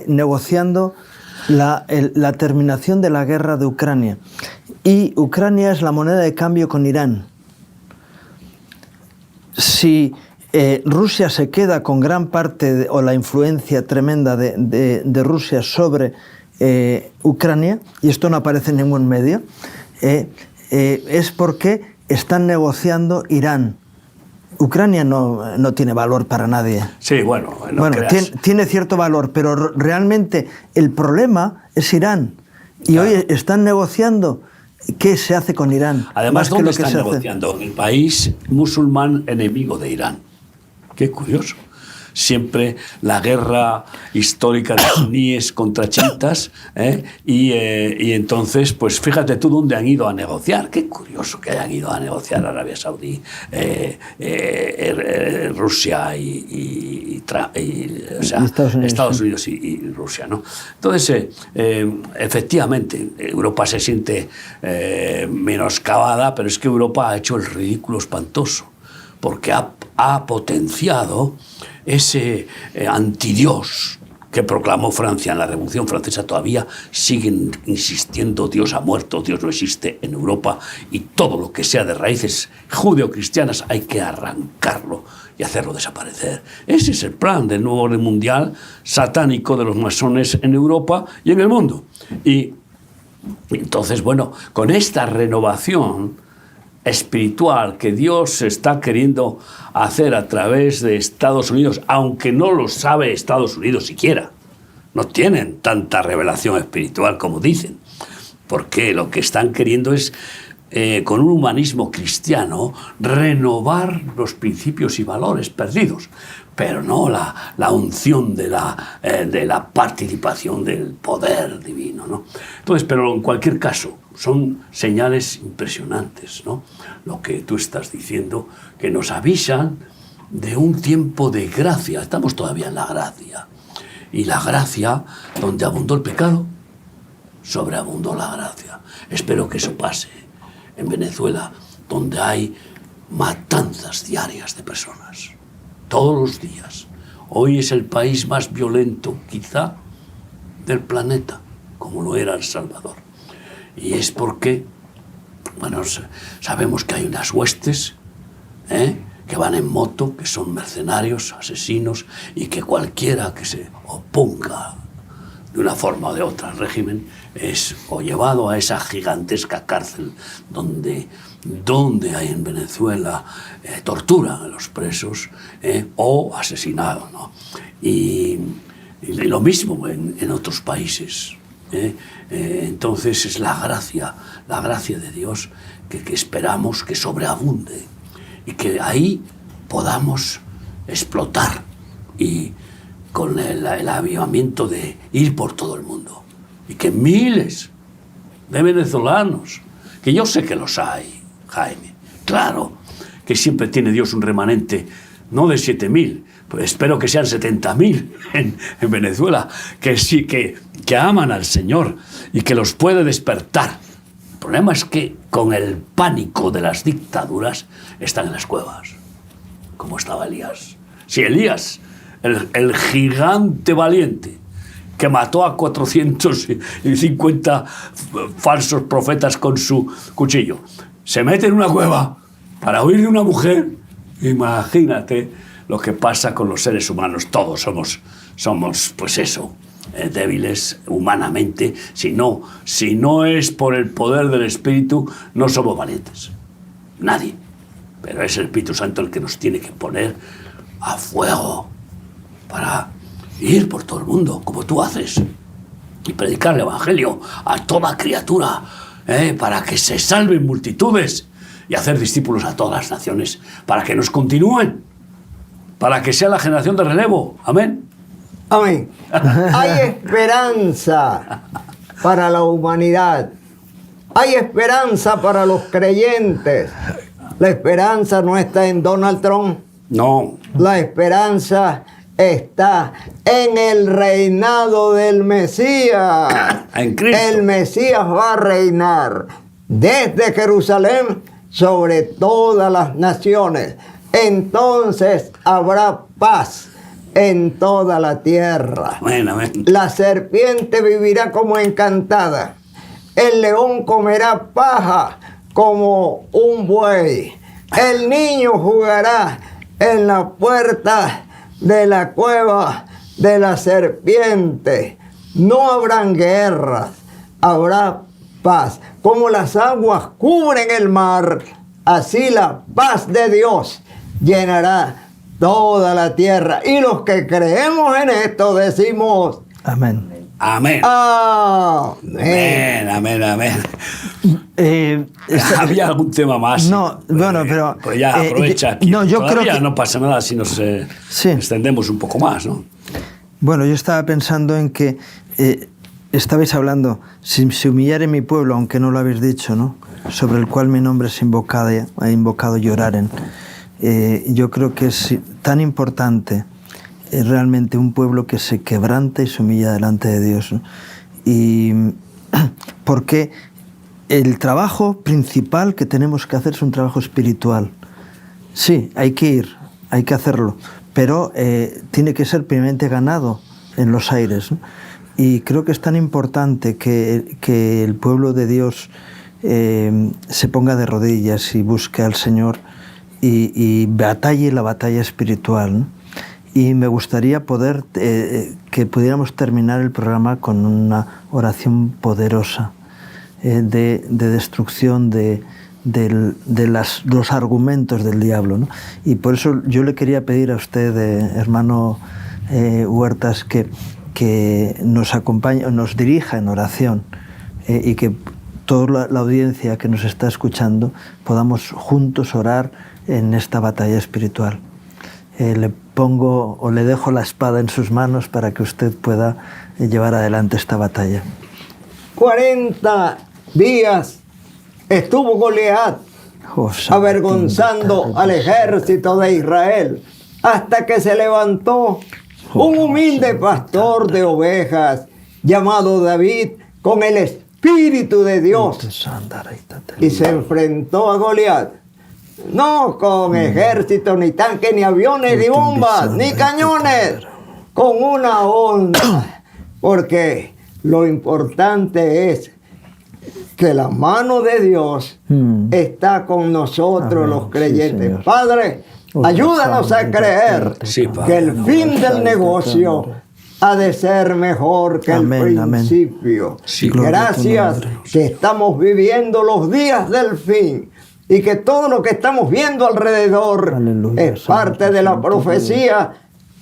negociando la terminación de la guerra de Ucrania. Y Ucrania es la moneda de cambio con Irán. Si Rusia se queda con gran parte o la influencia tremenda de Rusia sobre Ucrania, y esto no aparece en ningún medio, es porque están negociando Irán. Ucrania no tiene valor para nadie. Sí, bueno, tiene cierto valor, pero realmente el problema es Irán. Y claro, hoy están negociando qué se hace con Irán. Además, ¿dónde están negociando? En el país musulmán enemigo de Irán. Qué curioso. Siempre la guerra histórica de suníes contra chiitas, y entonces, pues fíjate tú dónde han ido a negociar. Qué curioso que hayan ido a negociar Arabia Saudí, Rusia o sea, Estados Unidos y Rusia, ¿no? Entonces, efectivamente, Europa se siente menoscabada, pero es que Europa ha hecho el ridículo espantoso, porque ha potenciado ese antidios que proclamó Francia en la Revolución Francesa. Todavía siguen insistiendo: Dios ha muerto, Dios no existe en Europa, y todo lo que sea de raíces judeocristianas hay que arrancarlo y hacerlo desaparecer. Ese es el plan del nuevo orden mundial satánico de los masones en Europa y en el mundo. Y entonces, bueno, con esta renovación espiritual que Dios está queriendo hacer a través de Estados Unidos, aunque no lo sabe Estados Unidos siquiera, no tienen tanta revelación espiritual como dicen, porque lo que están queriendo es, con un humanismo cristiano, renovar los principios y valores perdidos, pero no la unción de la participación del poder divino, ¿no? Entonces, pero en cualquier caso, son señales impresionantes, ¿no? Lo que tú estás diciendo, que nos avisan de un tiempo de gracia. Estamos todavía en la gracia. Y la gracia, donde abundó el pecado, sobreabundó la gracia. Espero que eso pase en Venezuela, donde hay matanzas diarias de personas, todos los días. Hoy es el país más violento, quizá, del planeta, como lo era El Salvador. Y es porque, bueno, sabemos que hay unas huestes que van en moto, que son mercenarios, asesinos, y que cualquiera que se oponga de una forma o de otra al régimen es o llevado a esa gigantesca cárcel donde hay en Venezuela tortura a los presos, o asesinado, ¿no? Y lo mismo en otros países. Entonces es la gracia de Dios que esperamos que sobreabunde y que ahí podamos explotar y con el avivamiento de ir por todo el mundo. Y que miles de venezolanos, que yo sé que los hay, Jaime, claro, que siempre tiene Dios un remanente, no de 7.000, pues espero que sean 70.000 en Venezuela, que sí, que aman al Señor y que los puede despertar. El problema es que con el pánico de las dictaduras están en las cuevas, como estaba Elías. Si Elías, el gigante valiente, que mató a 450 falsos profetas con su cuchillo, se mete en una cueva para huir de una mujer, imagínate lo que pasa con los seres humanos. Todos somos pues eso, débiles humanamente. Si no es por el poder del Espíritu, no somos valientes. Nadie. Pero es el Espíritu Santo el que nos tiene que poner a fuego para ir por todo el mundo, como tú haces, y predicar el Evangelio a toda criatura, para que se salven multitudes, y hacer discípulos a todas las naciones, para que nos continúen, para que sea la generación de relevo. Amén. Amén. Hay esperanza para la humanidad. Hay esperanza para los creyentes. La esperanza no está en Donald Trump. No. La esperanza está en el reinado del Mesías. En Cristo. El Mesías va a reinar desde Jerusalén sobre todas las naciones. Entonces habrá paz en toda la tierra. Amén, amén. La serpiente vivirá como encantada. El león comerá paja como un buey. El niño jugará en la puerta de la cueva de la serpiente. No habrán guerras, habrá paz. Como las aguas cubren el mar, así la paz de Dios llenará toda la tierra. Y los que creemos en esto decimos Amén. Amén. Amén. Amén, amén. ¿Había algún tema más? No, bueno, pero... Pues ya aprovecha aquí. No, yo Todavía creo que... no pasa nada si nos Sí. extendemos un poco más, ¿no? Bueno, yo estaba pensando en que estabais hablando, si se humillare mi pueblo, aunque no lo habéis dicho, ¿no? Sobre el cual mi nombre es invocado lloraren. Yo creo que es tan importante realmente un pueblo que se quebranta y se humilla delante de Dios, ¿no? Y porque el trabajo principal que tenemos que hacer es un trabajo espiritual. Sí, hay que ir, hay que hacerlo, pero tiene que ser primeramente ganado en los aires, ¿no? Y creo que es tan importante que el pueblo de Dios se ponga de rodillas y busque al Señor y batalle la batalla espiritual, ¿no? Y me gustaría que pudiéramos terminar el programa con una oración poderosa de destrucción de los argumentos del diablo, ¿no? Y por eso yo le quería pedir a usted, hermano Huertas, que nos acompañe, nos dirija en oración, y que toda la audiencia que nos está escuchando podamos juntos orar en esta batalla espiritual. Le pongo o le dejo la espada en sus manos para que usted pueda llevar adelante esta batalla. 40 días estuvo Goliat avergonzando al ejército de Israel, hasta que se levantó un humilde pastor de ovejas llamado David con el Espíritu de Dios y se enfrentó a Goliat. No con ejército, ni tanques, ni aviones, ni bombas, ni cañones, con una onda, porque lo importante es que la mano de Dios está con nosotros. Amén. Los creyentes. Sí, Padre, ayúdanos a creer que el fin del negocio ha de ser mejor que el principio. Sí, gracias que estamos viviendo los días del fin y que todo lo que estamos viendo alrededor es parte de la profecía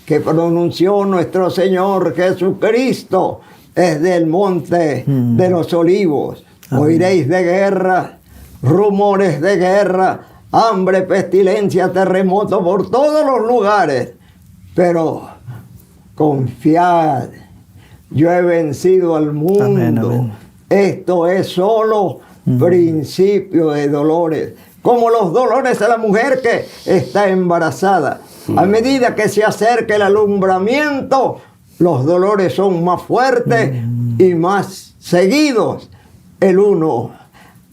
que pronunció nuestro Señor Jesucristo desde el monte de los Olivos. Oiréis de guerra, rumores de guerra, hambre, pestilencia, terremoto por todos los lugares. Pero confiad, yo he vencido al mundo. Amén, amén. Esto es solo principio de dolores, como los dolores de la mujer que está embarazada. A medida que se acerca el alumbramiento, los dolores son más fuertes y más seguidos el uno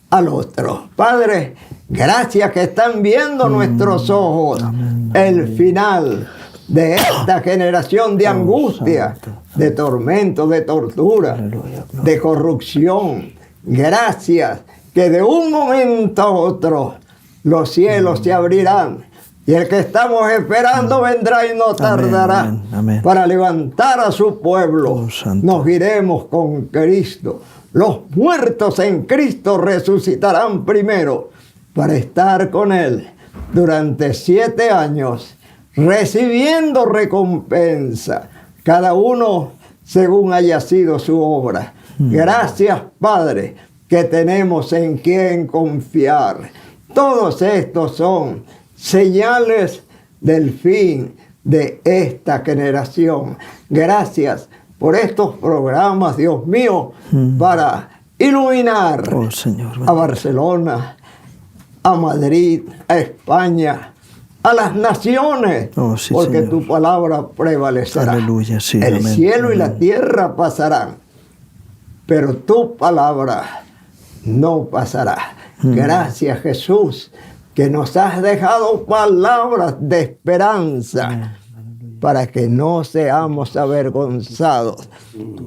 al otro. Padre, gracias que están viendo nuestros ojos el final de esta generación de angustia, de tormento, de tortura, de corrupción. Gracias que de un momento a otro los cielos se abrirán y el que estamos esperando vendrá y no tardará. Amén, amén. Para levantar a su pueblo. Oh, Santo. Nos iremos con Cristo. Los muertos en Cristo resucitarán primero para estar con Él durante 7 años, recibiendo recompensa, cada uno según haya sido su obra. Gracias, Padre, que tenemos en quien confiar. Todos estos son señales del fin de esta generación. Gracias por estos programas, Dios mío, para iluminar Oh, Señor. a Barcelona, a Madrid, a España, a las naciones, Oh, sí, porque Señor. tu palabra prevalecerá. Aleluya, sí, El amén, cielo y la amén. tierra pasarán, pero tu palabra no pasará. Gracias, Jesús, que nos has dejado palabras de esperanza para que no seamos avergonzados,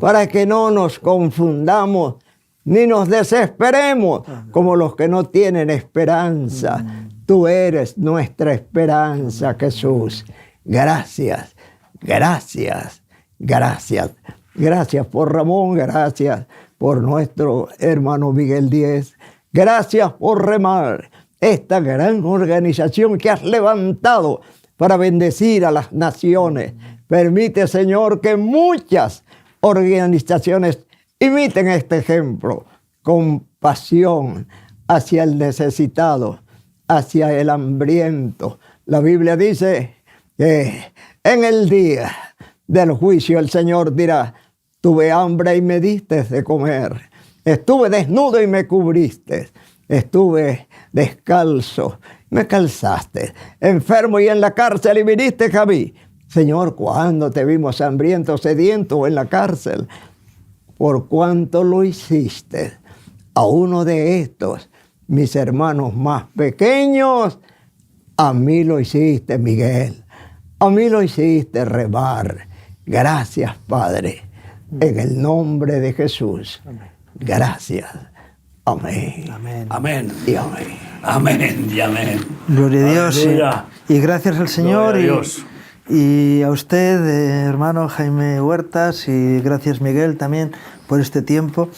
para que no nos confundamos ni nos desesperemos como los que no tienen esperanza. Tú eres nuestra esperanza, Jesús. Gracias, gracias, gracias. Gracias por Ramón, gracias por nuestro hermano Miguel Díez. Gracias por remar esta gran organización que has levantado para bendecir a las naciones. Permite, Señor, que muchas organizaciones imiten este ejemplo. Compasión hacia el necesitado, hacia el hambriento. La Biblia dice que en el día del juicio el Señor dirá: tuve hambre y me diste de comer. Estuve desnudo y me cubriste. Estuve descalzo, me calzaste. Enfermo y en la cárcel y viniste a mí. Señor, ¿cuándo te vimos hambriento, sediento o en la cárcel? Por cuanto lo hiciste a uno de estos, mis hermanos más pequeños, a mí lo hiciste, Miguel. A mí lo hiciste, remar. Gracias, Padre. En el nombre de Jesús. Gracias. Amén. Amén. Amén. Y amén. Amén y amén. Gloria a Dios. Aleluya. Y gracias al Señor. Gloria a Dios. Y a usted, hermano Jaime Huertas, y gracias, Miguel, también por este tiempo.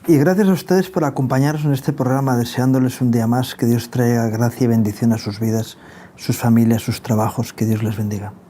Y gracias a ustedes por acompañarnos en este programa, deseándoles un día más que Dios traiga gracia y bendición a sus vidas, sus familias, sus trabajos. Que Dios les bendiga.